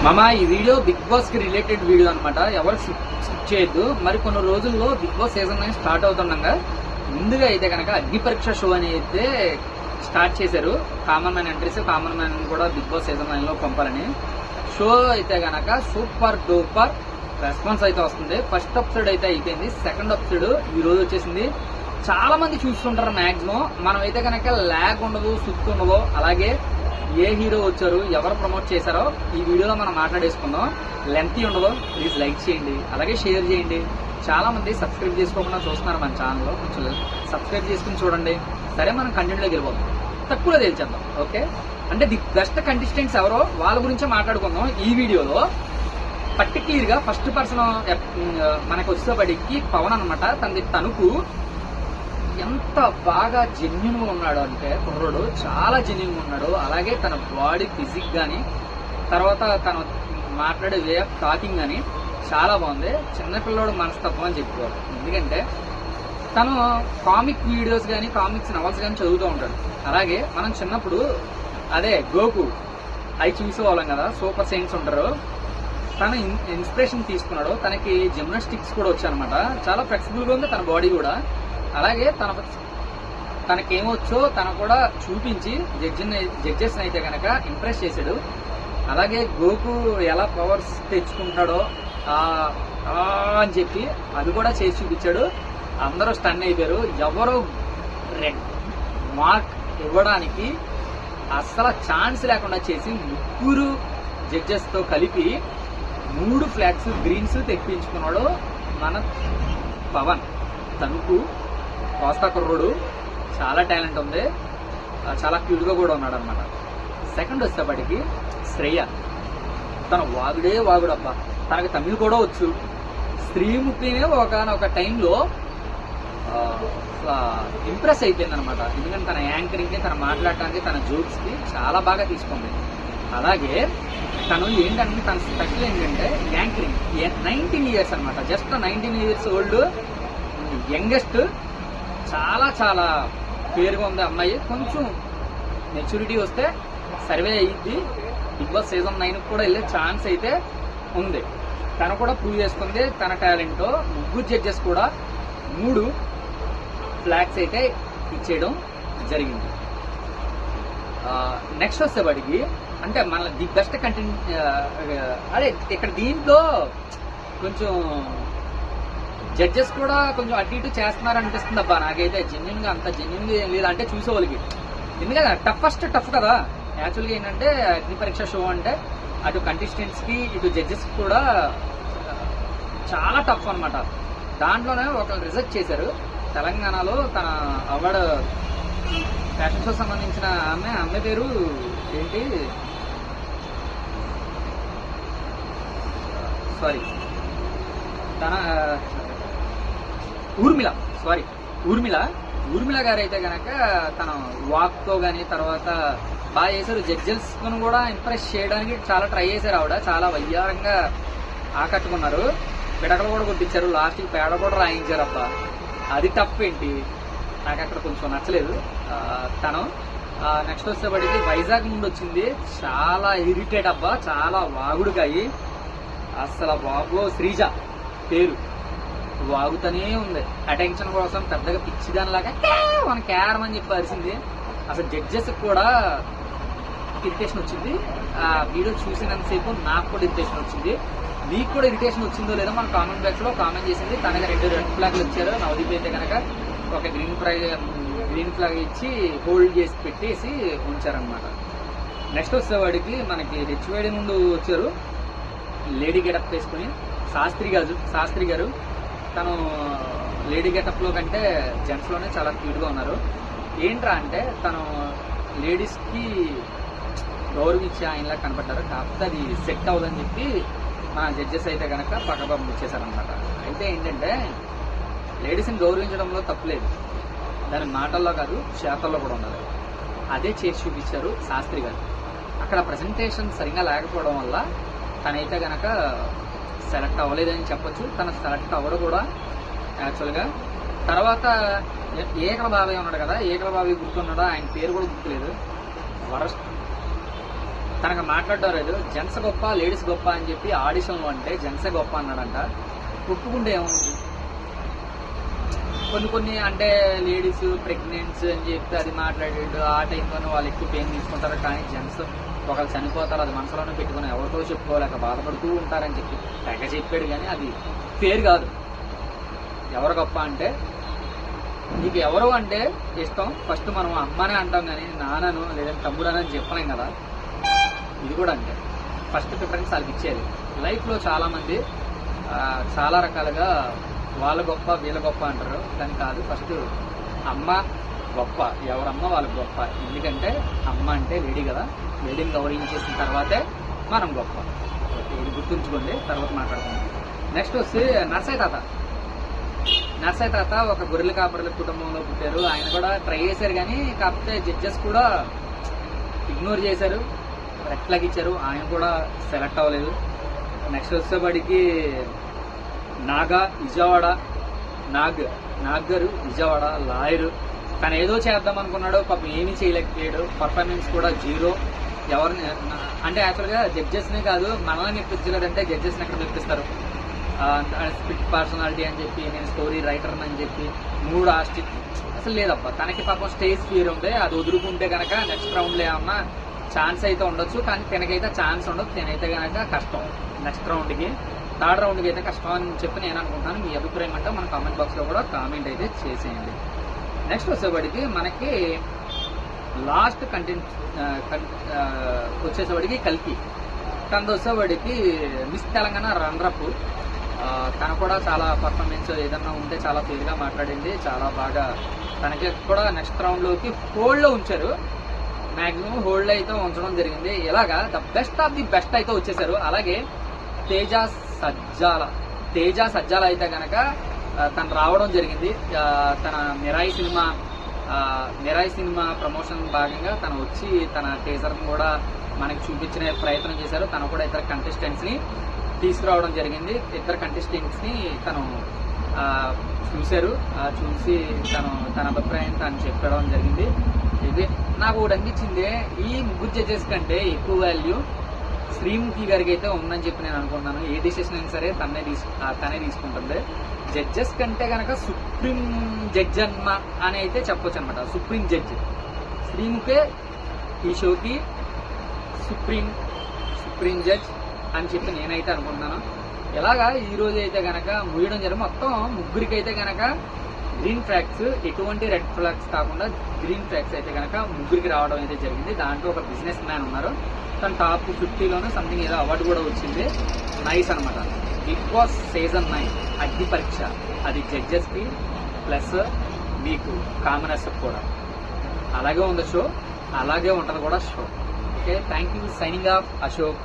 మామ ఈ video big boss కి రిలేటెడ్ వీడియో అనమాట. ఎవరు స్కిప్ చేయొద్దు. మరి కొన్ని రోజుల్లో బిగ్ బాస్ సీజన్ 9 స్టార్ట్ అవుతుండగా ముందుగా అయితే కనుక అగ్ని పరీక్ష షో అని అయితే స్టార్ట్ చేశారు. Common man entries, common man కూడా బిగ్ బాస్ సీజన్ 9 లో పంపాలని. షో అయితే కనుక సూపర్ డూపర్ రెస్పాన్స్ అయితే వస్తుంది. ఫస్ట్ ఎపిసోడ్ అయితే అయిపోయింది. సెకండ్ ఎపిసోడ్ ఈ రోజు వచ్చేసింది. చాలా మంది చూస్తుంటారు మాక్సిమం. మనం అయితే కనుక ల్యాగ్ ఉండదు, సుత్తు ఉండదు. అలాగే ఏ హీరో వచ్చారు, ఎవరు ప్రమోట్ చేశారో ఈ వీడియోలో మనం మాట్లాడేసుకుందాం. లెంతీ ఉండదు. ప్లీజ్ లైక్ చేయండి, అలాగే షేర్ చేయండి. చాలా మంది సబ్స్క్రైబ్ చేసుకోకుండా చూస్తున్నారు మన ఛానల్లో. కొంచెం సబ్స్క్రైబ్ చేసుకుని చూడండి. సరే, మనం కంటెంట్లోకి వెళ్ళిపోతాం. తక్కువలో తేల్చేద్దాం. ఓకే, అంటే ది బెస్ట్ కంటెస్టెంట్స్ ఎవరో వాళ్ళ గురించే మాట్లాడుకుందాం ఈ వీడియోలో. పర్టిక్యులర్ గా ఫస్ట్ పర్సన్ మనకు వచ్చేపటికి పవన్ అనమాట. తనకు ఎంత బాగా జెన్యున్ గా ఉన్నాడు అంటే కుర్రోడు చాలా జెన్యున్ గా ఉన్నాడు. అలాగే తన బాడీ ఫిజిక్ గానీ, తర్వాత తను మాట్లాడే వే ఆఫ్ టాకింగ్ గానీ చాలా బాగుంది. చిన్నపిల్లోడు మనస్తత్వం అని చెప్పుకోవాలి. ఎందుకంటే తను కామిక్ వీడియోస్ కానీ, కామిక్స్ నవల్స్ కానీ చదువుతూ ఉంటాడు. అలాగే మనం చిన్నప్పుడు అదే గోకు అవి చూసేవాళ్ళం కదా, సూపర్ సైన్స్ ఉంటారు. తను ఇన్స్పిరేషన్ తీసుకున్నాడు. తనకి జిమ్నాస్టిక్స్ కూడా వచ్చాయన్నమాట. చాలా ఫ్లెక్సిబుల్ గా ఉంది తన బాడీ కూడా. అలాగే తనకేమొచ్చో తను కూడా చూపించి జడ్జెస్ అయితే కనుక ఇంప్రెస్ చేశాడు. అలాగే గోకు ఎలా పవర్స్ తెచ్చుకుంటాడో అని చెప్పి అది కూడా చేసి చూపించాడు. అందరూ స్టన్ అయిపోయారు. ఎవరు రెడ్ మార్క్ ఇవ్వడానికి అస్సలు ఛాన్స్ లేకుండా చేసి ముగ్గురు జడ్జెస్ తో కలిపి 3 ఫ్లాగ్స్ గ్రీన్స్ తెప్పించుకున్నాడు మన పవన్. తనకు కోస్తా కుర్రోడు చాలా టాలెంట్ ఉంది, చాలా క్యూట్ గా కూడా ఉన్నాడు అనమాట. సెకండ్ వచ్చేప్పటికి శ్రేయ. తన వాగుడబ్బా. తనకు తమిళ్ కూడా వచ్చు. స్త్రీముఖినే ఒక టైంలో ఇంప్రెస్ అయిపోయింది అనమాట. ఎందుకంటే తన యాంకరింగ్ కి, తన మాట్లాడటానికి, తన జోక్స్ కి చాలా బాగా తీసుకుంది. అలాగే తను ఏంటంటే తన స్పెషల్ ఏంటంటే యాంకరింగ్. 19 ఇయర్స్ అనమాట. Just 19 years old, youngest. చాలా చాలా పేరుగా ఉంది అమ్మాయి. కొంచెం మెచ్యూరిటీ వస్తే సర్వే అయ్యిద్ది. బిగ్ బాస్ సీజన్ 9 కూడా వెళ్ళే ఛాన్స్ అయితే ఉంది. తను కూడా ప్రూవ్ చేసుకుంది తన టాలెంట్. ముగ్గురు జడ్జెస్ కూడా 3 ఫ్లాగ్స్ అయితే ఇచ్చేయడం జరిగింది. నెక్స్ట్ వచ్చేవాడికి అంటే మన ది బెస్ట్ కంటెంట్. అదే ఇక్కడ దీంట్లో కొంచెం జడ్జెస్ కూడా కొంచెం అటు ఇటు చేస్తున్నారు అనిపిస్తుంది అబ్బా నాకైతే. జెన్యున్ గా అంత జెన్యున్ గా ఏం లేదు అంటే చూసేవాళ్ళకి. ఎందుకంటే టఫ్ కదా. యాక్చువల్గా ఏంటంటే అగ్ని పరీక్ష షో అంటే అటు కంటెస్టెంట్స్ కి, ఇటు జడ్జెస్ కూడా చాలా టఫ్ అనమాట. దాంట్లోనే ఒకరు రిజెక్ట్ చేశారు. తెలంగాణలో తన అవార్డు ఫ్యాషన్ షో సంబంధించిన అమ్మాయి పేరు ఏంటి, సారీ, తన ఊర్మిళ గారు అయితే కనుక తన వాక్ తో గానీ తర్వాత బాగా చేశారు. జడ్జెస్ కూడా ఇంప్రెస్ చేయడానికి చాలా ట్రై చేశారు. ఆవిడ చాలా వయ్యారంగా ఆకట్టుకున్నారు. పిడకలు కూడా కొట్టించారు. లాస్ట్ కి పేడ కూడా రాయించారు అబ్బా. అది టఫ్ ఏంటి నాకు అక్కడ కొంచెం నచ్చలేదు. తను నెక్స్ట్ వచ్చేప్పటికి వైజాగ్ నుండి వచ్చింది. చాలా ఇరిటేట్ అబ్బా, చాలా వాగుడుగాయి. అసలు బాబు శ్రీజ పేరు వాగుతూనే ఉంది. అటెన్షన్ కోసం పెద్దగా పిచ్చిదానిలాగా మన క్యారం అని చెప్పి అరిసింది. అసలు జడ్జెస్ కూడా ఇరిటేషన్ వచ్చింది. ఆ వీడియో చూసినంతసేపు నాకు కూడా ఇరిటేషన్ వచ్చింది. మీకు కూడా ఇరిటేషన్ వచ్చిందో లేదో మన కామెంట్ బాక్స్ లో కామెంట్ చేసింది. తనకి 2 రెడ్ ఫ్లాగ్లు ఇచ్చారు. నవదీప్ అయితే కనుక ఒక గ్రీన్ ఫ్లాగ్ ఇచ్చి హోల్డ్ చేసి పెట్టేసి ఉంచారనమాట. నెక్స్ట్ వచ్చేవాడికి మనకి హెచ్వైడి నుండి వచ్చారు. లేడీ గెటప్ వేసుకుని శాస్త్రి గారు. తను లేడీ గెటప్ లో కంటే జెంట్స్ లోనే చాలా క్యూట్ గా ఉన్నారు. ఏంట్రా అంటే తను లేడీస్ కి గౌరవం ఇచ్చి ఆయనలా కనపడ్డారు. కాకపోతే అది సెట్ అవ్వదని చెప్పి మన జడ్జెస్ అయితే కనుక పక్కపక్కన ఇచ్చేసారనమాట. అయితే ఏంటంటే లేడీస్ ని గౌరవించడంలో తప్పులేదు. దాని మాటల్లో కాదు, చేతల్లో కూడా ఉన్నది. అదే చేసి చూపించారు శాస్త్రి గారు. అక్కడ ప్రెజెంటేషన్ సరిగా లేకపోవడం వల్ల తనైతే గనక సెలెక్ట్ అవ్వలేదని చెప్పొచ్చు. తన సెలెక్ట్ అవ్వడం కూడా యాక్చువల్గా. తర్వాత ఏకల బాబాయ్ ఉన్నాడు కదా, ఏకల బాబాయ్ గుర్తున్నాడా, ఆయన పేరు కూడా గుర్తులేదు. తనకు మాట్లాడడం లేదు. జెంట్స్ గొప్ప లేడీస్ గొప్ప అని చెప్పి ఆడిషన్లో అంటే జెంట్సే గొప్ప అన్నాడంట. ఒప్పుకుంటే ఏముంది? కొన్ని అంటే లేడీస్ ప్రెగ్నెన్సీ అని చెప్పి అది మాట్లాడాడు. ఆ టైంలోనే వాళ్ళు ఎక్కువ పెయిన్ తీసుకుంటారు. కానీ జెంట్స్ ఒకళ్ళు చనిపోతారు, అది మనసులోనే పెట్టుకుని ఎవరితో చెప్పుకోలేక బాధపడుతూ ఉంటారని చెప్పి తెగ చెప్పాడు. కానీ అది ఫేర్ కాదు. ఎవరు గొప్ప అంటే, నీకు ఎవరు అంటే ఇష్టం ఫస్ట్ మనం అమ్మనే అంటాం, కానీ నాన్నను లేదంటే తమ్ముడు అని చెప్పలేం కదా. ఇది కూడా అంటే ఫస్ట్ ప్రిఫరెన్స్ వాళ్ళకి ఇచ్చేది. లైఫ్లో చాలామంది చాలా రకాలుగా వాళ్ళ గొప్ప వీళ్ళ గొప్ప అంటారు. కానీ కాదు, ఫస్ట్ అమ్మ గొప్ప, ఎవరమ్మ వాళ్ళకి గొప్ప. ఎందుకంటే అమ్మ అంటే లేడీ కదా, లేడీని గౌరవించేసిన తర్వాతే మనం గొప్ప. ఓకే, ఇది గుర్తుంచుకోండి, తర్వాత మాట్లాడుకుందాం. నెక్స్ట్ వచ్చి నర్సయ్య తాత. నర్సయ్య తాత ఒక గొర్రెల కాపరుల కుటుంబంలో పుట్టారు. ఆయన కూడా ట్రై చేశారు, కానీ కాకపోతే జడ్జెస్ కూడా ఇగ్నోర్ చేశారు, రెడ్ ఫ్లాగ్ ఇచ్చారు. ఆయన కూడా సెలెక్ట్ అవ్వలేదు. నెక్స్ట్ వచ్చేవాడికి విజయవాడ నాగ్ గారు విజయవాడ లాయరు. తను ఏదో చేద్దాం అనుకున్నాడు, పాపం ఏమీ చేయలేకపోయాడు. పర్ఫార్మెన్స్ కూడా జీరో. ఎవరిని అంటే యాక్చువల్గా జడ్జెస్నే కాదు, మనల్ని మెప్పించలేదంటే జడ్జెస్ని ఎక్కడ మెప్పిస్తారు? స్పిట్ పర్సనాలిటీ అని చెప్పి, నేను స్టోరీ రైటర్ అని చెప్పి 3 ఆస్టిక్ అసలు లేదబ్బా. తనకి పాపం స్టేజ్ ఫియర్ ఉంది. అది వదులుకుంటే కనుక నెక్స్ట్ రౌండ్లో ఏమన్నా ఛాన్స్ అయితే ఉండొచ్చు, కానీ తనకైతే ఛాన్స్ ఉండదు. తనైతే కనుక కష్టం. నెక్స్ట్ రౌండ్కి, థర్డ్ రౌండ్కి అయితే కష్టం అని చెప్పి నేను అనుకుంటున్నాను. మీ అభిప్రాయం అంటే మన కామెంట్ బాక్స్లో కూడా కామెంట్ అయితే చేసేయండి. నెక్స్ట్ వచ్చేవాడికి మనకి లాస్ట్ కంటెంట్ వచ్చేసేవాడికి కల్కి. తనది వచ్చేవాడికి మిస్ తెలంగాణ రన్నరప్. తను కూడా చాలా పర్ఫార్మెన్స్ ఏదన్నా ఉంటే చాలా ఫెయిల్గా మాట్లాడింది. చాలా బాగా తనకి కూడా నెక్స్ట్ రౌండ్లోకి హోల్డ్లో ఉంచారు. మ్యాక్సిమం హోల్డ్ అయితే ఉంచడం జరిగింది. ఇలాగా the best of the best అయితే వచ్చేసారు. అలాగే తేజ సజ్జాల అయితే కనుక తను రావడం జరిగింది. తన మిరాయి సినిమా ప్రమోషన్ భాగంగా తను వచ్చి తన టీజర్ని కూడా మనకి చూపించిన ప్రయత్నం చేశారు. తను కూడా ఇద్దరు కంటెస్టెంట్స్ని తీసుకురావడం జరిగింది. ఇద్దరు కంటెస్టెంట్స్ని తను చూశారు. చూసి తన అభిప్రాయం తను చెప్పడం జరిగింది. ఇది నాకు ఒకటి అనిపించింది, ఈ ముగ్గురు జడ్జెస్ కంటే ఎక్కువ వాల్యూ శ్రీముఖి గారికి అయితే ఉందని చెప్పి నేను అనుకుంటున్నాను. ఏ డిసిషన్ అయినా సరే తనే తీసుకుంటుంది. జడ్జెస్ కంటే కనుక సుప్రీం జడ్జ్ అని అయితే చెప్పొచ్చు అనమాట. సుప్రీం జడ్జ్ శ్రీముఖే ఈ షోకి సుప్రీం జడ్జ్ అని చెప్పి నేనైతే అనుకుంటున్నాను. ఇలాగా ఈ రోజు అయితే కనుక ముగియడం జరిగింది. మొత్తం ముగ్గురికి అయితే కనుక గ్రీన్ ఫ్లాగ్స్, ఎటువంటి రెడ్ ఫ్లాగ్స్ కాకుండా గ్రీన్ ఫ్లాగ్స్ అయితే కనుక ముగ్గురికి రావడం అయితే జరిగింది. దాంట్లో ఒక బిజినెస్ మ్యాన్ ఉన్నారు, తన టాప్ 50లోనూ సంథింగ్ ఏదో అవార్డు కూడా వచ్చింది. నైస్ అనమాట. బిగ్ బాస్ సీజన్ 9 అగ్ని పరీక్ష, అది జడ్జెస్కి ప్లస్ మీకు కామనర్స్ కూడా. అలాగే ఉంది షో, అలాగే ఉంటుంది కూడా show. Okay, thank you. Signing off Ashok.